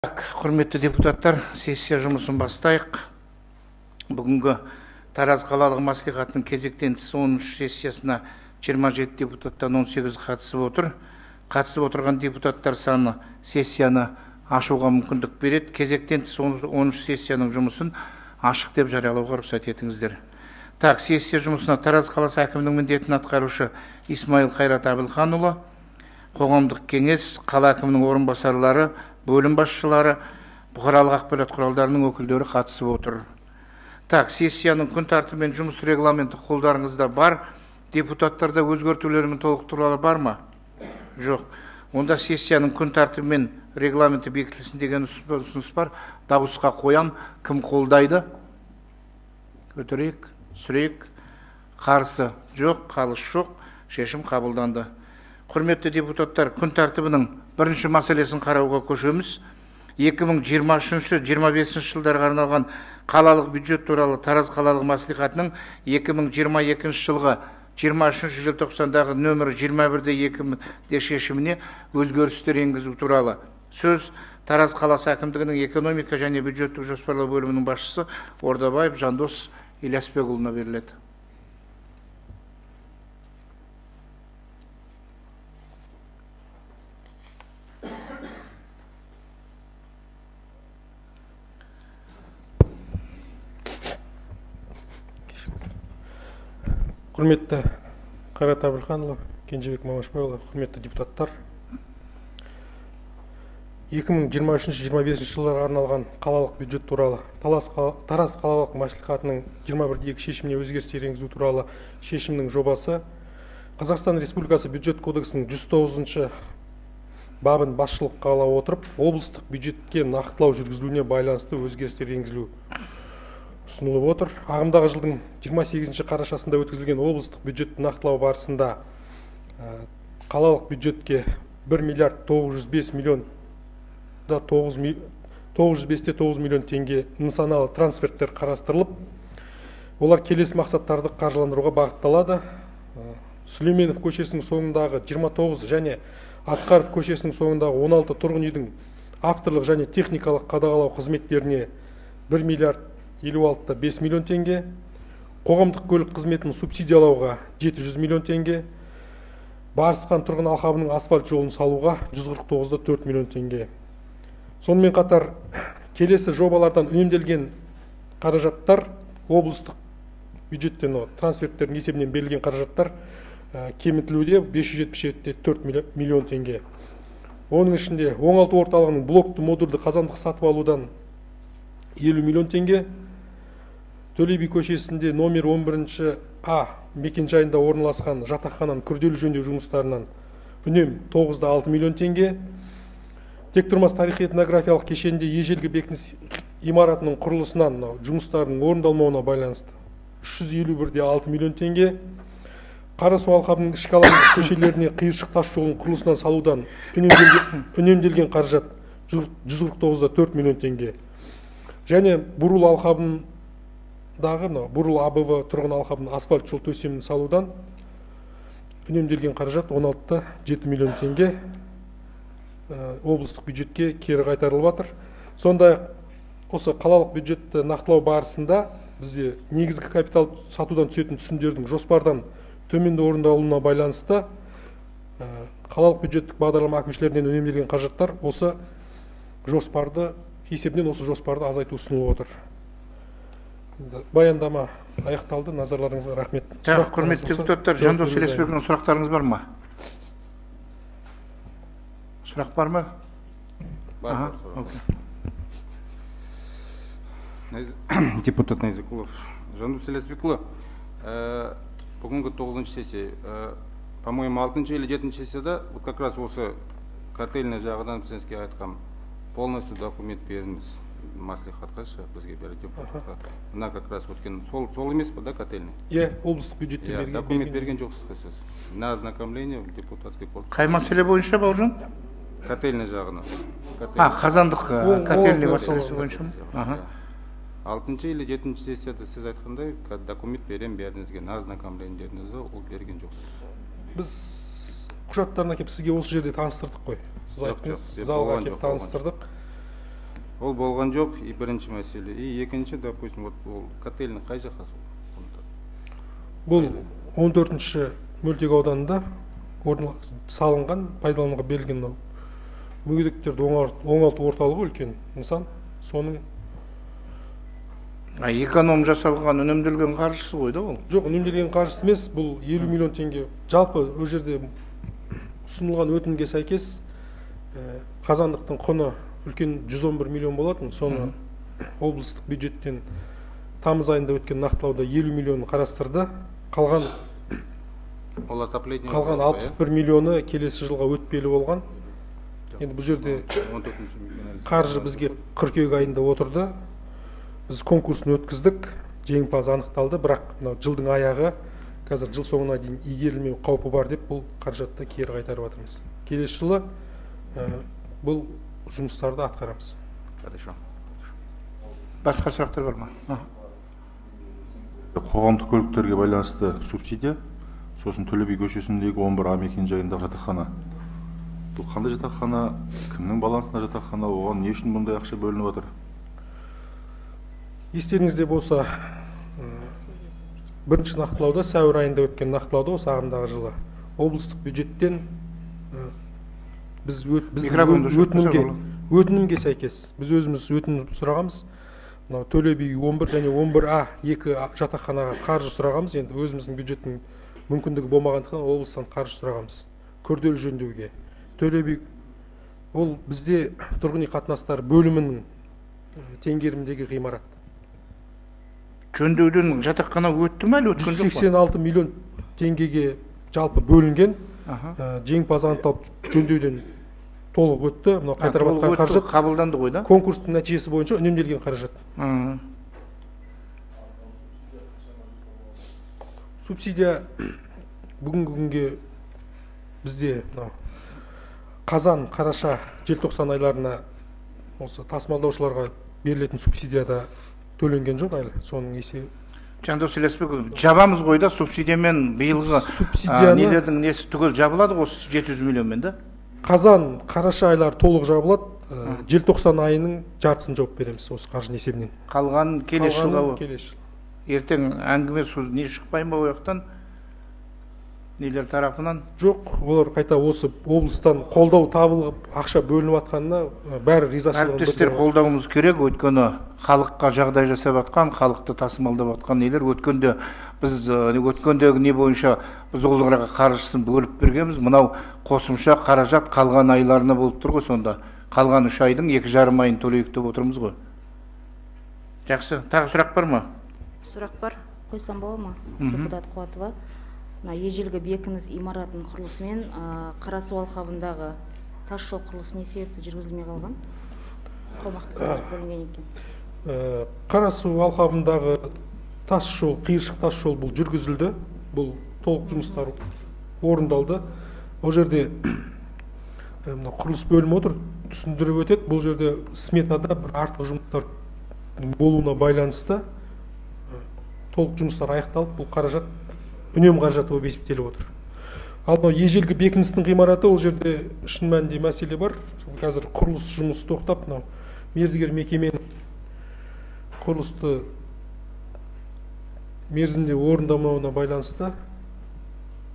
Құрметті депутаттар, сессия жұмысын бастайық. Бүгінгі Тараз қалалық мәслихатының кезектен тыс 13 сессиясына 27 депутаттан 18 қатысып отыр. Қатысып отырған депутаттар саны сессияны ашуға мүмкіндік береді. Кезектен тыс 13 сессияның жұмысын ашық деп жариялауға рұқсат етіңіздер. Сессия жұмысына Тараз қаласы әкімінің міндетін атқарушы Исмаил Қайрат Әбілханұлы, қоғамдық кеңес, қала әкімінің орынбасарлары, бөлім басшылары, бұқаралық ақпарат құралдарының өкілдері қатысып отыр. Сессияның күн тәртібі мен жұмыс регламенті қолдарыңызда бар. Депутаттарда өзгертулер мен толықтырулар бар ма? Жоқ. Онда сессияның күн тәртібі мен регламенті бекітілсін деген ұсыныс бар. Дауысқа қоям. Кім қолдайды? Көтерейік, сүрейік. Қарсы жоқ, қалыс жоқ. Шешім қабылданды. Құрметті депутаттар, күн тәртібінің бірінші мәселесін қарауға көшеміз. 2023-25 жылдарға арналған қалалық бюджет туралы Тараз қалалық мәслихатының 2022 жылғы 23 желтоқсандағы нөмірі 21-2 шешіміне өзгерістер енгізу туралы сөз Тараз қаласы әкімдігінің экономика және бюджеттік жоспарлау бөлімінің басшысы Ордабаев Жандос Ильясбекұлына беріледі. Құрметті Қайрат Әбілханұлы, Кенжебек Мамашбайұлы, құрметті депутаттар. 2023-25 жылдарға арналған қалалық бюджет туралы Тараз қалалық мәслихатының 21-2 шешіміне өзгерістер енгізу туралы шешімнің жобасы Қазақстан Республикасы бюджет кодексінің 109 бабын басшылыққа ала отырып, облыстық бюджетке нақтылау жүргізілуіне байланысты өзгерістер енгізілу ұсынылып отыр. Ағымдағы жылдың 28 қарашасында өткізілген облыстық бюджетті нақтылау барысында қалалық бюджетке 1 миллиард 905 миллион 905-9 миллион теңге нысаналы трансферттер қарастырылып, олар келесі мақсаттарды қаржыландыруға бағытталады. Сүлейменов көшесінің соңындағы 29 және Асқаров көшесінің соңындағы 16 тұрғын үйдің авторлық және техникалық қадағалау қызметтеріне 1 миллиард 56,5 миллион теңге, қоғамдық көлік қызметін субсидиялауға 700 миллион теңге, Барысқан тұрғын алқабының асфальт жолын салуға 149,4 миллион теңге. Сонымен қатар келесі жобалардан үнемделген қаражаттар облыстық бюджеттен трансферттердің есебінен берілген қаражаттар кемітілуде 577,4 миллион теңге. Оның ішінде оңалту орталығының блокты модульді қазандық сатып алудан 50 миллион теңге, Төле би көшесінде номер 11-А мекенжайында орналасқан жатақхананың күрделі жөндеу жұмыстарынан үнем 9,6 миллион теңге, Тектұрмас тарихи этнографиялық кешенде ежелгі бекініс имаратының құрылысынан жұмыстардың орындалмауына байланысты 351,6 миллион теңге, Қарасу алқабының ішкі алаңы көшелеріне қиыршық тас жолын құрылысынан салудан үнемделген қаражат 149,4 миллион теңге. Және Бурыл алқабындағы Бурыл АБВ тұрғын алқабының асфальт жол төсемін салудан үнемделген қаражат 16,7 миллион теңге облыстық бюджетке кері қайтарылып жатыр. Сондай осы қалалық бюджетті нақтылау барысында бізде негізгі капитал сатудан түсетін түсімдердің жоспардан төменді орындалуына байланысты қалалық бюджеттік бағдарлама әкімшілерінен үнемделген қаражаттар осы жоспарды есебінен осы жоспарды азайту ұсынылып отыр. Баяндама аяқталды. Назарларыңызға рахмет. Құрметті депутаттар, Жандос Ильясбекұлының сұрақтарыңыз бар ма? Сұрақ бар ма? Бар. Депутат Найзекулов. Жандос Ильясбекұлы, бүгінгі 9-шы сессия, по-моему, 6-шы или 7-шы сессияда как раз осы картельный жағыдан сізге айтқам, полностью документ беріңіз мәслихатқа, бізге береді депутатқа. Мына как раз өткен сол емес па, да, картельный? Облыстық бюджетте берген. Документ берген жоқсыз сіз. На ознакомление в депутатский корпус. Қай мәселе бойынша, Бауыржан? Картельный жағына. Қазандық картельный мәселесі бойынша ма? 6-шы или 7-шы сессияда сіз айтқандай документ берем бердіңізге, на ознакомление дедіңіз, ол берген жоқсыз. Біз құжаттарын әкеп сізге осы жерде таныстырдық қой. Сіз айттыңыз, залға әкеп таныстырдық. Ол болған жоқ, бірінші мәселе. Екінші, допустим, ол котельный қай жаққа? Бұл 14-ші мөлтек ауданында салынған, пайдалануға берілген мүгедектерді оңалту орталығы үлкен нысан. Соның эконом жасалған, үнемделген қаржысы ғой да ол? Жоқ, үнемделген қаржысы емес, бұл 50 миллион теңге. Жалпы ол жерде ұсынылған өтінімге сәйкес қазандықтың құны үлкен 111 миллион болатын. Соны облыстық бюджеттен тамыз айында өткен нақтылауда 50 миллион қарастырды. Қалған 61 миллионы келесі жылға өтпелі болған. Енді бұл жерде қаржы бізге қыркүйек айында отырды. Біз конкурсын өткіздік, жеңімпаз анықталды, бірақ жылдың аяғы қазір жыл соңына дейін игерілмеу қаупі бар деп бұл қаражатты кері қайтарып жатырмыз. Келесі жылы бұл жұмыстарды атқарамыз. Басқа сұрақтар бар ма? Қоғамдық көліктерге байланысты субсидия, сосын Төле би көшесіндегі 11А мекенжайындағы жатақхана. Бұл қандай жатақхана, кімнің балансында жатақхана, оған не үшін бұндай ақша бөлініп отыр? Естеріңізде болса, бірінші нақтылауда, сәуір айында өткен нақтылауда, осы ағымдағы жылы облыстық бюджеттен біз өтінімге сәйкес, біз өзіміз өтінім сұрағамыз. Төле би 11 және 11А 2 жатақханаға қаржы сұрағамыз. Енді өзіміздің бюджеттің мүмкіндігі болмағандықтан облыстан қаржы сұрағамыз. Күрделі жөндеуге. Төле би ол бізде тұрғын үй қатынастары бөлімінің теңгерімдегі ғимарат. Жөндеуден жатақхана өтті ме, өткен жоқ па? 186 миллион теңгеге жалпы бөлінген. Жеңімпаз анықталып жөндеуден толық өтті. Мынау қайтарып жатқан қаражат қабылданды ғой да? Конкурстың нәтижесі бойынша үнемделген қаражат. Субсидия бүгінгі күнге бізде қазан, қараша, желтоқсан айларына осы тасымалдаушыларға берілетін субсидияда төленген жоқ әлі. Соның есебі. Жандос Ілеспекұлы, жабамыз ғой да субсидиямен биылғы нелердің несі түгел жабылады ғой 700 миллионмен да? Қазан, қараша айлар толық жабылады. Желтоқсан айының жартысын жауап береміз осы қаржының есебінен. Қалған келесі жылға. Келесі. Ертең әңгіме не шықпай ма ояқтан? Нелер тарапынан? Жоқ, олар қайта осы облыстан қолдау табылып, ақша бөлініп жатқанына бәрі ризашылығын білдіріп. Әріптестер қолдауымыз керек, өйткені халыққа жағдай жасап жатқан, халықты тасымалдап жатқан нелер. Өткендегі не бойынша біз оларға қаржысын бөліп бергенбіз. Мынау қосымша қаражат қалған айларына болып тұр ғой, сонда қалған 3 айдың 2,5 айын төлейік деп отырмыз ғой. Жақсы, тағы сұрақ бар ма? Сұрақ бар, қойсам бола ма? Депутат Қуатова. Ежелгі бекініс имаратының құрылысымен Қарасу алқабындағы тас жол құрылысы не себепті жүргізілмей қалған? Қомақты бөлінген екен. Қарасу алқабындағы тас жол, қиыршық тас жол бұл жүргізілді. Бұл толық жұмыстар орындалды. Ол жерде құрылыс бөлімі отыр, түсіндіріп өтеді. Бұл жерде сметада бір артық жұмыстар болуына байланысты толық жұмыстар аяқталып, бұл қаражат үнем қаражат болып есептеліп отыр. Ал ежелгі бекіністің ғимараты, ол жерде шын мәнінде мәселе бар. Қазір құрылыс жұмысы тоқтап, мердігер мекеменің құрылысты мерзімде орындамауына байланысты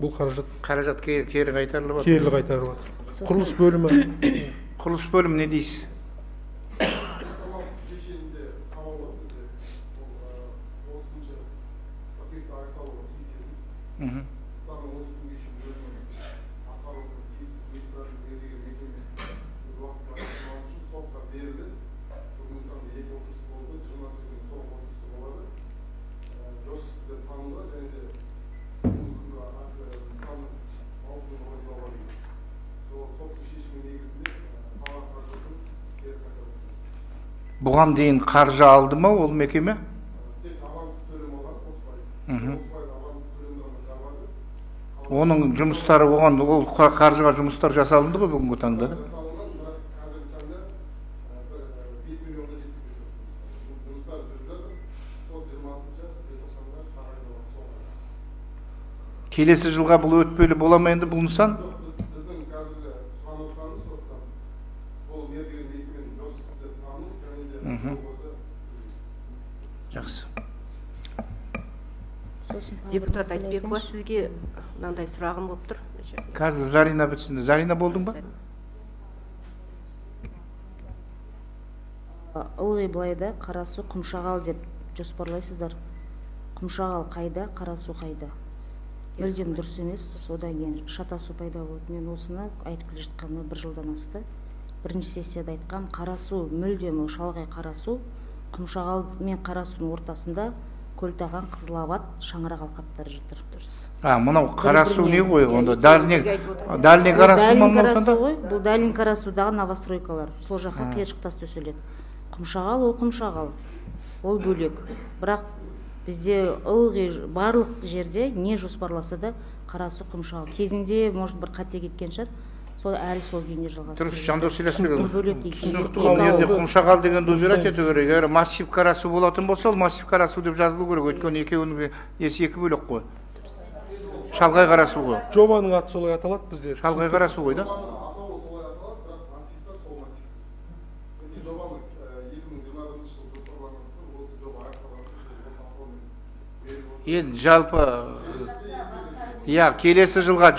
бұл қаражат кері қайтарылып отыр. Кері қайтарылып отыр. Құрылыс бөлімі не дейсіз? Бұған дейін қаржы алды ма ол мекеме? Оның жұмыстары оған, ол қаржыға жұмыстар жасалынды ғой бүгінгі таңда? Келесі жылға бұл өтпелі бола ма енді бұл нысан? Жақсы. Депутат Айтбекова, сізге мынандай сұрағым болып тұр. Қазір Зарина бітсін. Зарина болдың ба? Ылғи былайда Қарасу Құмшағал деп жоспарлайсыздар. Құмшағал қайда, Қарасу қайда? Мүлдем дұрыс емес, содан кейін шатасу пайда болды. Мен осыны айтып келе жатқаныма 1 жылдан асты. Бірінші сессияда айтқан, Қарасу мүлдем шалғай Қарасу, Құмшағал мен Қарасудың ортасында Көлтаған, Қызылабад, Шаңырақ алқаптары жатыр. Мынау Қарасу не ғой? Онда дальний Қарасу ма мынау сонда? Бұл дальний Қарасудағы новостройкалар. Сол жаққа қиыршық тас төселеді. Құмшағал ол Құмшағал. Ол бөлек. Бірақ бізде ылғи барлық жерде не жоспарласа да Қарасу Құмшағал. Кезінде может бір қате кеткен шығар. Сол әлі сол күйінде жалғасып. Дұрыс, Жандос Елеспекұлы. Түсінікті. Ол жерде Құмшағал деген убирать ету керек. Егер массив Қарасу болатын болса, ол массив Қарасу деп жазылу керек. Өйткені екеуінің есі екі бөлек қой. Шалғай Қарасу ғой. Жобаның аты солай аталады бізде. Шалғай Қарасу ғой да? Енді жалпы келесі жылға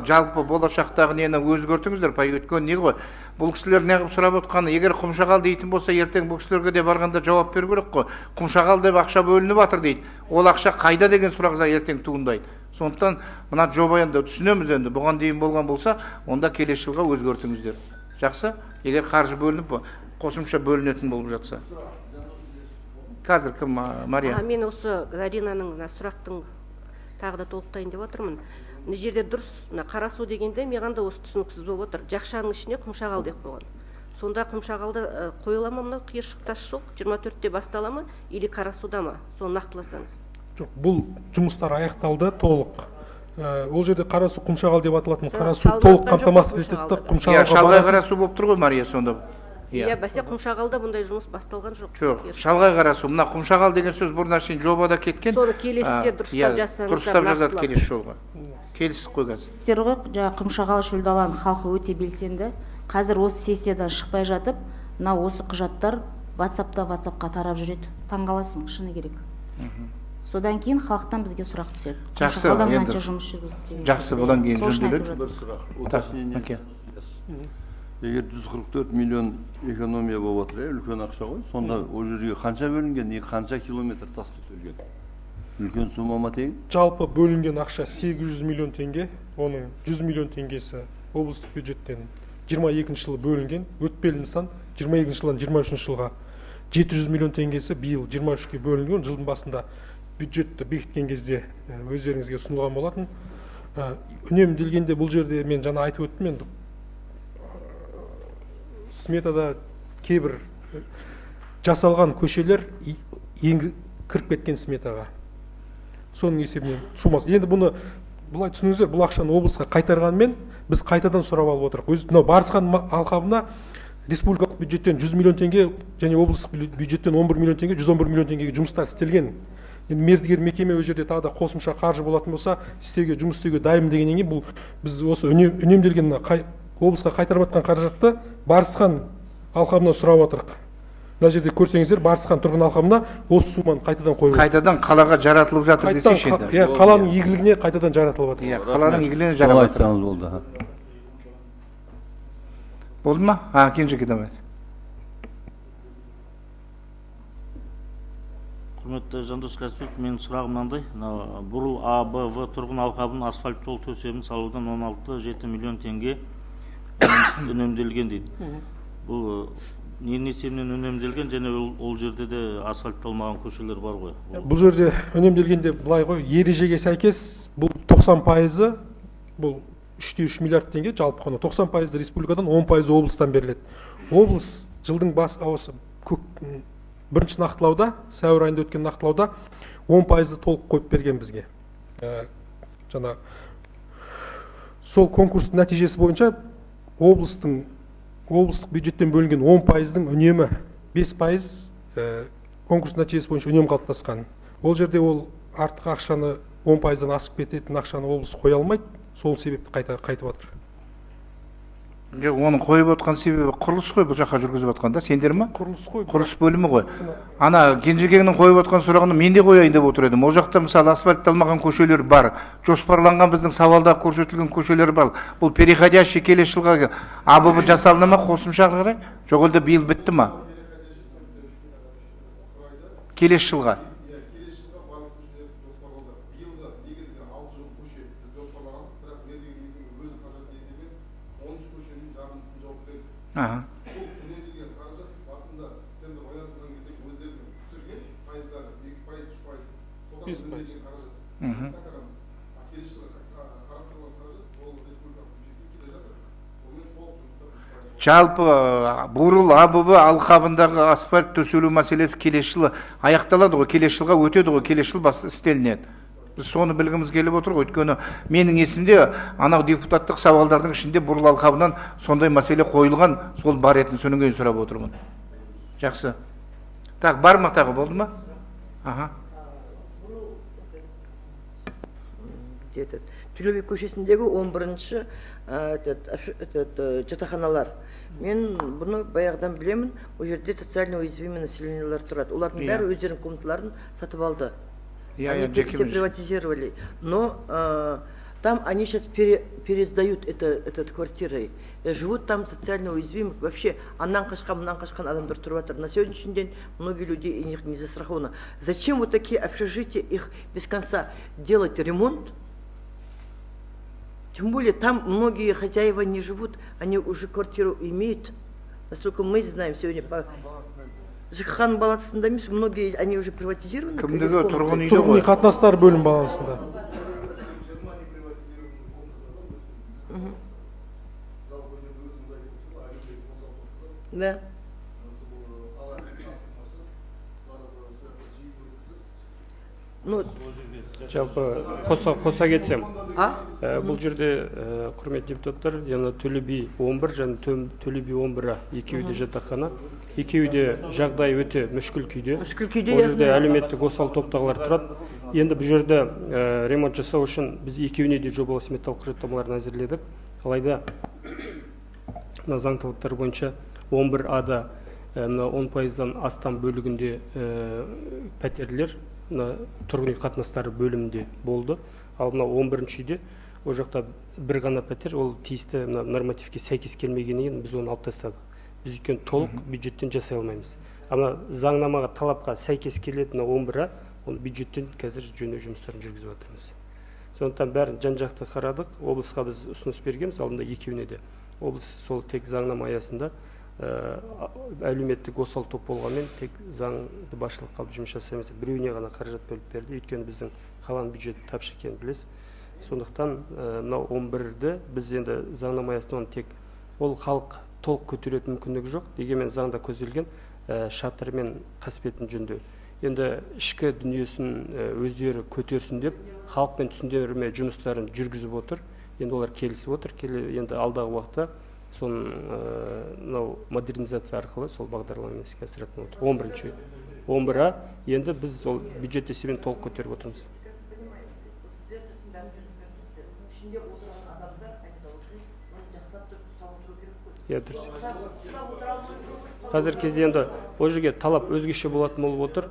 жалпы болашақтағы нені өзгертіңіздер, өйткені не ғой? Бұл кісілер неғып сұрап отқаны, егер Құмшағал дейтін болса, ертең бұл кісілерге де барғанда жауап беру керек қой. Құмшағал деп ақша бөлініп жатыр дейді. Ол ақша қайда деген сұрақ ертең туындайды. Сондықтан мына жоба енді түсінеміз, енді бұған дейін болған болса, онда келесі жылға өзгертіңіздер. Жақсы? Егер қаржы бөлініп, қосымша бөлінетін болып жатса. Қазір кім, Мария? Мен осы Заринаның сұрақтың тағы да толықтайын деп отырмын. Мына жерде дұрыс, Қарасу дегенде маған да осы түсініксіз болып отыр. Жақшаның ішіне Құмшағал деп қойған. Сонда Құмшағалда қойыла ма мынау қиыршық тас жоқ? 24-те бастала ма или Қарасуда ма? Соны нақтыласаңыз. Жоқ, бұл жұмыстар аяқталды толық. Ол жерде Қарасу Құмшағал деп аталатын Қарасу толық қамтамасыз етілді. Шалғай Қарасу болып тұр ғой, Мария, сонда. Бәсе Құмшағалда бұндай жұмыс басталған жоқ. Жоқ, шалғай Қарасу. Мына Құмшағал деген сөз бұрыннан шейін жобада кеткен. Соны келесіде дұрыстап жазсаңыздар. Дұрыстап жазады келесі жолға. Келістік қой қазір. Сіздер ғой, Құмшағал Шөлдаланың халқы өте белсенді. Қазір осы сессиядан шықпай жатып, мына осы құжаттар WhatsApp-қа тарап жүреді. Таңғаласың, шыны керек. Содан кейін халықтан бізге сұрақ түседі. Жақсы, жақсы, бұдан кейін жөнделеді. Егер 144 миллион экономия болып отыр, үлкен ақша ғой. Сонда ол жерге қанша бөлінген, қанша километр тас төселген? Үлкен сумма ма тең? Жалпы бөлінген ақша 800 миллион теңге. Оның 100 миллион теңгесі облыстық бюджеттен 22 жылы бөлінген. Өтпелі нысан 22 жылдан 23 жылға 700 миллион теңгесі биыл 23-ке бөлінген. Жылдың басында бюджетті бекіткен кезде өздеріңізге ұсынылған болатын. Үнемделгенде бұл жерде мен жаңа айтып өттім, енді сметада кейбір жасалған көшелер кіріп кеткен сметаға. Соның есебінен сумасы. Енді бұны бұлай түсініңіздер, бұл ақшаны облысқа қайтарғанмен біз қайтадан сұрап алып отырық. Мынау Барысхан алқабына республикалық бюджеттен 100 миллион теңге және облыстық бюджеттен 11 миллион теңге, 111 миллион теңгеге жұмыстар істелген. Енді мердігер мекеме өз жерде тағы да қосымша қаржы болатын болса, жұмыс істеуге дайын дегеннен кейін бұл біз осы үнемделген облысқа қайтарып жатқан қаражатты Барысхан алқабына сұрап отырық. Мына жерде көрсеңіздер, Барысхан тұрғын алқабына осы сумманы қайтадан қойып. Қайтадан қалаға жаратылып жатыр десеңші енді. Қаланың игілігіне қайтадан жаратылып жатыр. Қаланың игілігіне жаратылып жатыр. Болды. Болды ма? Кенже кедемет. Құрметті Жандос Елеспеков, менің сұрағым мынандай. Бұрыл АБВ тұрғын алқабын асфальт жол төсемін салудан 16,7 миллион теңге үнемделген дейді. Бұл ненің есебінен үнемделген, және ол жерде де асфальтталмаған көшелер бар ғой? Бұл жерде үнемделгенде былай ғой, ережеге сәйкес бұл 90%, бұл 3,3 миллиард теңге жалпы құны. 90% республикадан, 10% облыстан беріледі. Облыс жылдың бірінші нақтылауда, сәуір айында өткен нақтылауда 10% толық қойып берген бізге. Жаңа сол конкурстың нәтижесі бойынша облыстық бюджеттен бөлінген 10%-дің үнемі 5% конкурс нәтижесі бойынша үнем қалыптасқан. Ол жерде ол артық ақшаны 10%-дан асып кететін ақшаны облыс қоя алмайды, сол себепті қайтып жатыр. Жоқ, оның қойып отқан себебі құрылыс қой, бұл жаққа жүргізіп отқанда, сендер ма? Құрылыс қой. Құрылыс бөлімі ғой. Ана Кенжекеңнің қойып отқан сұрағын мен де қояйын деп отыр едім. Ол жақта мысалы асфальтталмаған көшелер бар, жоспарланған біздің сауалда көрсетілген көшелер бар. Бұл переходящий келесі жылға АББ жасалына ма қосымша қарай? Жоқ, әлде биыл бітті ма? Келесі жылға. Ага. Жалпы Бурыл АББ алқабындағы асфальт төселу мәселесі келесі жылы аяқталады ғой, келесі жылға өтеді ғой, келесі жыл істелінеді. Біз соны білгіміз келіп отыр ғой, өйткені менің есімде анау депутаттық сауалдардың ішінде Бурыл алқабынан сондай мәселе қойылған, сол бар етін соның кейін сұрап отырмын. Жақсы. Так, бар ма тағы, болды ма? Аха. Төлеубек көшесіндегі 11-ші жатақханалар. Мен бұны баяғыдан білемін, ол жерде социально уязвимый населениелер тұрады. Олардың бәрі өздерінің комнаталарын сатып алды. Они все приватизировали. Но там они сейчас пересдают этот квартирой. Живут там социально уязвимых. Вообще, аннан қашқан адамдар тұрып жатыр. На сегодняшний день многие люди и них не застрахованы. Зачем вот такие общежития, их без конца делать ремонт? Тем более там многие хозяева не живут, они уже квартиру имеют. Насколько мы знаем сегодня по ЖКХ балансында емес, многие они уже приватизированы. Тұрғын үй қатынастар бөлім балансында. Да. Жалпы қоса кетсем, бұл жерде құрметті депутаттар, яғни Төле би 11 және Төле би 11 екеуі де жатақхана, екеуі де жағдай өте мүшкіл күйде. Бұл жерде әлеуметтік осал топтағылар тұрады. Енді бұл жерде ремонт жасау үшін біз екеуіне де жобалық сметалық құжаттамаларын әзірледік. Алайда заң талаптары бойынша 11А-да 10%-дан астам бөлігінде пәтерлер тұрғын үй қатынастары бөлімінде болды. Ал мына 11-ші үйде ол жақта бір ғана пәтер, ол тиісті нормативке сәйкес келмегеннен біз оны алып тастадық. Біз өйткені толық бюджеттен жасай алмаймыз. Ана заңнамаға талапқа сәйкес келетін 11-а, оны бюджеттен қазір жөндеу жұмыстарын жүргізіп жатырмыз. Сондықтан бәрін жан-жақты қарадық. Облысқа біз ұсыныс бергенбіз, алдында екеуіне де. Облыс сол тек заңнама аясында әлеуметтік осал топ болғанмен тек заңды басшылыққа алып жұмыс жасаймыз. Біреуіне ғана қаражат бөліп берді, өйткені біздің қалған бюджет тапшы екенін білесіз. Сондықтан мынау 11-ді біз енді заңнама аясында тек ол халық толық көтеретін мүмкіндігі жоқ, дегенмен заңда көзделген шатыр мен қасбетін жөндеу. Енді ішкі дүниесін өздері көтерсін деп халықпен түсіндірме жұмыстарын жүргізіп отыр. Енді олар келісіп отыр. Енді алдағы уақытта соның модернизация арқылы сол бағдарламаны іске асыратын отыр. 11-ші 11-а енді біз ол бюджет есебінен толық көтеріп отырмыз. Қазір кезде енді ол жерге талап өзгеше болатын болып отыр.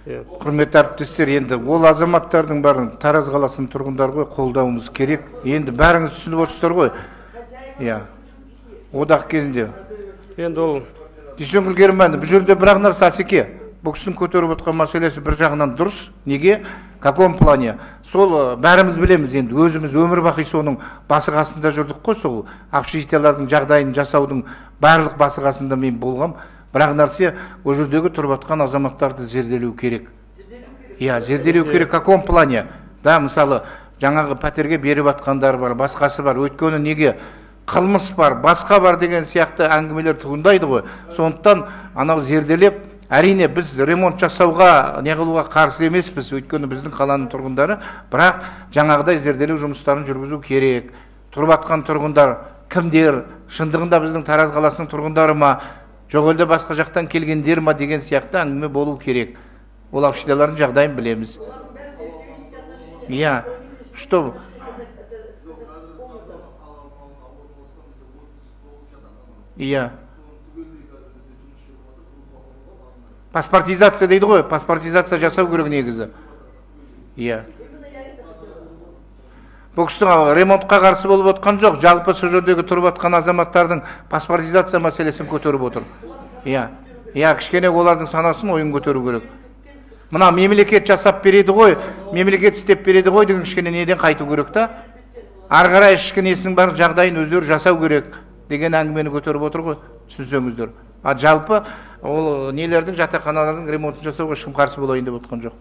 Құрметті әріптестер, енді ол азаматтардың бәрін Тараз қаласының тұрғындары ғой, қолдауымыз керек. Енді бәріңіз түсініп отырсыздар ғой. Одақ кезінде. Енді ол Дүйсенкүл Керімбаева, бұл жерде бір нәрсе Асеке, бұл кісінің көтеріп отқан мәселесі бір жағынан дұрыс. Неге? В каком плане? Сол бәріміз білеміз, енді өзіміз өмір бақи соның басы қасында жүрдік қой, сол общежитиялардың жағдайын жасаудың барлық басы қасында мен болғам. Бірақ нәрсе, ол жердегі тұрып жатқан азаматтарды зерделеу керек. Зерделеу керек. В каком плане? Да, мысалы, жаңағы пәтерге беріп жатқандар бар, басқасы бар. Өйткені неге? Қылмыс бар, басқа бар деген сияқты әңгімелер туындайды ғой. Сондықтан анау зерделеп, әрине біз ремонт жасауға, не қылуға қарсы емеспіз, өйткені біздің қаланың тұрғындары, бірақ жаңағыдай зерделеу жұмыстарын жүргізу керек. Тұрып жатқан тұрғындар кімдер? Шындығында біздің Тараз қаласының тұрғындары ма? Жоқ әлде басқа жақтан келгендер ма деген сияқты әңгіме болу керек. Ол общиналардың жағдайын білеміз. Иә, что? Иә. Паспортизация дейді ғой, паспортизация жасау керек негізі. Иә. Бұл кісі ремонтқа қарсы болып отқан жоқ, жалпы сол жердегі тұрып отқан азаматтардың паспортизация мәселесін көтеріп отыр. Иә. Иә, кішкене олардың санасын ойын көтеру керек. Мына мемлекет жасап береді ғой, мемлекет істеп береді ғой деген кішкене неден қайту керек та? Ары қарай ішкі несінің бар жағдайын өздері жасау керек деген әңгімені көтеріп отыр ғой, түсінсеңіздер. А жалпы ол нелердің, жатақханалардың ремонтын жасауға ешкім қарсы болайын деп отқан жоқ.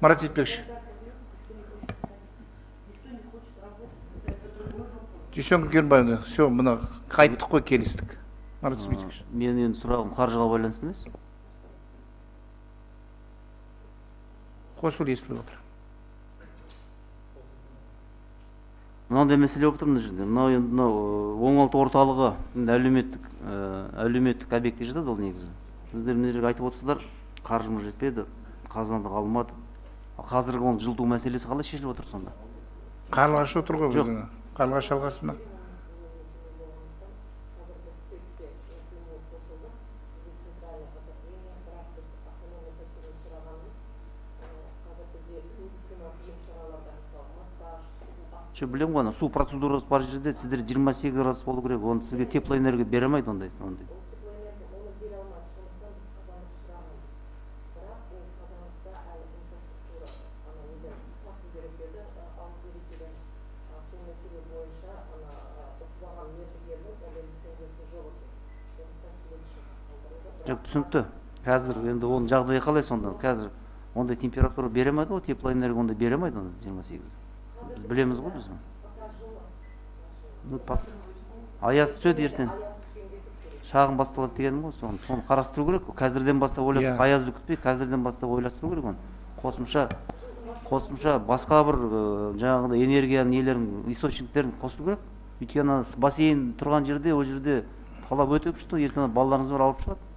Марат Сейітбекші. Дүйсен Гербайұлы, все, мына қайттық қой, келістік. Марат Сейітбекші. Мен енді сұрағым қаржыға байланысты емес. Қосыл естіліп отыр. Мынандай мәселе болып тұр мына жерде. Мынау оңалту орталығы әлеуметтік объектке жатады ол негізі. Сіздер мына жерге айтып отырсыздар, қаржымыз жетпеді, қазанда қалмады. Қазіргі оның жылыту мәселесі қалай шешіліп отыр сонда? Қарлығаш отыр ғой біздің. Қарлығаш алғасында. Білем ғой, су процедурасы бар жерде сіздер 28 градус болу керек, оны сізге теплоэнергия бере алмайды ондай. Жоқ, түсінікті. Қазір енді оның жағдайы қалай сонда? Қазір ондай температура бере алмайды ғой, теплоэнергия ондай бере алмайды 28. Біз білеміз ғой біз. Аяз түседі ертең. Шағын басталады дегенім ғой, соны қарастыру керек. Қазірден бастап ойластыру, аязды күтпей, қазірден бастап ойластыру керек оны. Қосымша басқа бір жаңағыда энергияның нелерін, источниктерін қосу керек. Өйткені бассейн тұрған жерде, ол жерде талап өте күшті, ертең балаларыңыз бар алып шығады.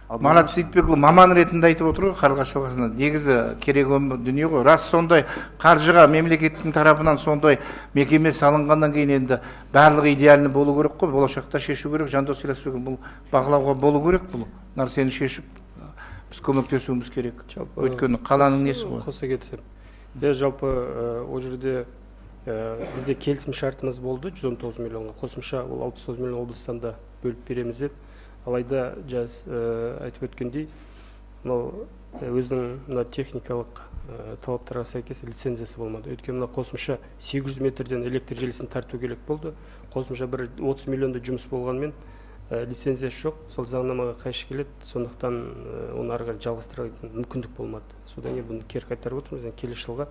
Марат Сейітбекұлы маман ретінде айтып отыр ғой, Қарлығаш алғасында. Негізі керек дүние ғой. Рас сондай қаржыға мемлекеттің тарапынан сондай мекеме салынғаннан кейін енді барлығы идеальны болу керек қой. Болашақта шешу керек. Жандос Елеусбеков, бұл бағалауға болу керек, бұл нәрсені шешіп біз көмектесуіміз керек. Өйткені қаланың несі ғой. Қоса кетсем. Жалпы ол жерде бізде келісім шартымыз болды 119 миллионға. Қосымша ол 69 миллион облыстан да бөліп береміз деп. Алайда жаз айтып өткендей, өзінің техникалық талаптарға сәйкес лицензиясы болмады. Өйткені қосымша 800 метрден электр желісін тарту керек болды. Қосымша бір 30 миллионда жұмыс болғанмен лицензиясы жоқ. Сол заңнамаға қайшы келеді. Сондықтан оны ары қарай жалғастыруға мүмкіндік болмады. Содан кейін бұны кері қайтарып отырмыз. Келесі жылға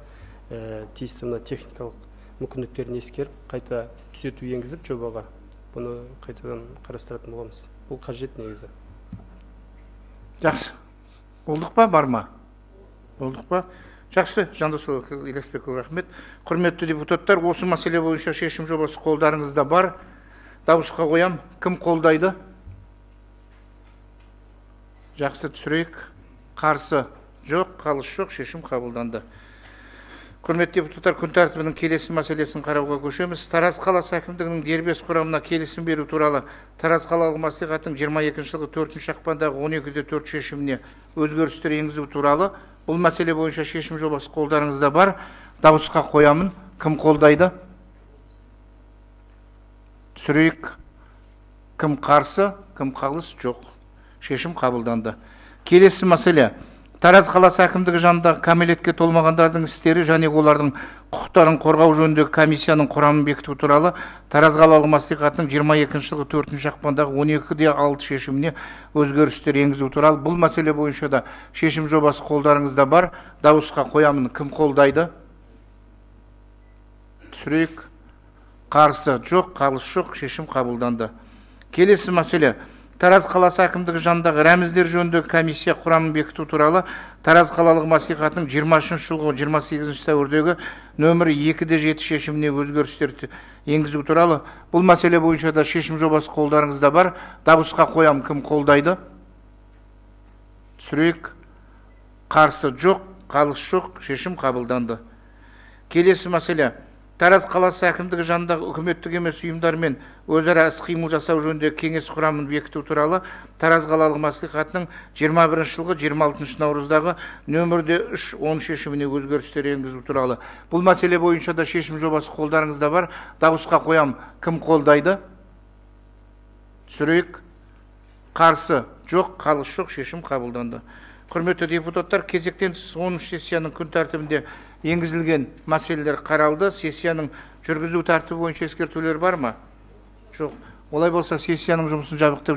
тиісті техникалық мүмкіндіктерін ескеріп, қайта түзету енгізіп жобаға бұны қайтадан қарастыратын боламыз. Бұл қажет негізі. Жақсы. Болдық па, бар ма? Болдық па? Жақсы, Жандос Елеусбеков, рахмет. Құрметті депутаттар, осы мәселе бойынша шешім жобасы қолдарыңызда бар. Дауысқа қоям. Кім қолдайды? Жақсы, түсірейік. Қарсы жоқ, қалыс жоқ, шешім қабылданды. Құрметті депутаттар, күн тәртібінің келесі мәселесін қарауға көшеміз. Тараз қаласы әкімдігінің дербес құрамына келісім беру туралы Тараз қалалық мәслихаттың 22 жылғы 4 ақпандағы 12-4 шешіміне өзгерістер енгізу туралы. Бұл мәселе бойынша шешім жобасы қолдарыңызда бар. Дауысқа қоямын. Кім қолдайды? Түсірейік. Кім қарсы? Кім қалыс? Жоқ. Шешім қабылданды. Келесі мәселе. Тараз қаласы әкімдігі жанындағы кәмелетке толмағандардың істері және олардың құқықтарын қорғау жөніндегі комиссияның құрамын бекіту туралы Тараз қалалық мәслихатының 22 жылғы 4 ақпандағы 12-6 шешіміне өзгерістер енгізу туралы. Бұл мәселе бойынша да шешім жобасы қолдарыңызда бар. Дауысқа қоямын. Кім қолдайды? Түсірейік. Қарсы жоқ, қалыс жоқ, шешім қабылданды. Келесі мәселе. Тараз қаласы әкімдігі жанындағы рәміздер жөніндегі комиссия құрамын бекіту туралы Тараз қалалық мәслихатының 23 жылғы 28 сәуірдегі нөмірі 2-7 шешіміне өзгерістер енгізу туралы. Бұл мәселе бойынша да шешім жобасы қолдарыңызда бар. Дауысқа қоям. Кім қолдайды? Түсірейік. қарсы жоқ, қалыс жоқ, шешім қабылданды. Келесі мәселе: Тараз қаласы әкімдігі жанындағы үкіметтік емес ұйымдармен өзара іс-қимыл жасау жөніндегі кеңес құрамын бекіту туралы Тараз қалалық мәслихатының 21 жылғы 26 наурыздағы нөмірде 3-10 шешіміне өзгерістер енгізу туралы. Бұл мәселе бойынша да шешім жобасы қолдарыңызда бар. Дауысқа қоям. Кім қолдайды? Түсірейік. Қарсы жоқ, қалыс жоқ, шешім қабылданды. Құрметті депутаттар, кезектен тыс 10 сессияның күн тәртібінде енгізілген мәселелер қаралды. Сессияның жүргізу тәртібі бойынша ескертулер бар ма? Жоқ. Олай болса сессияның жұмысын жабық деп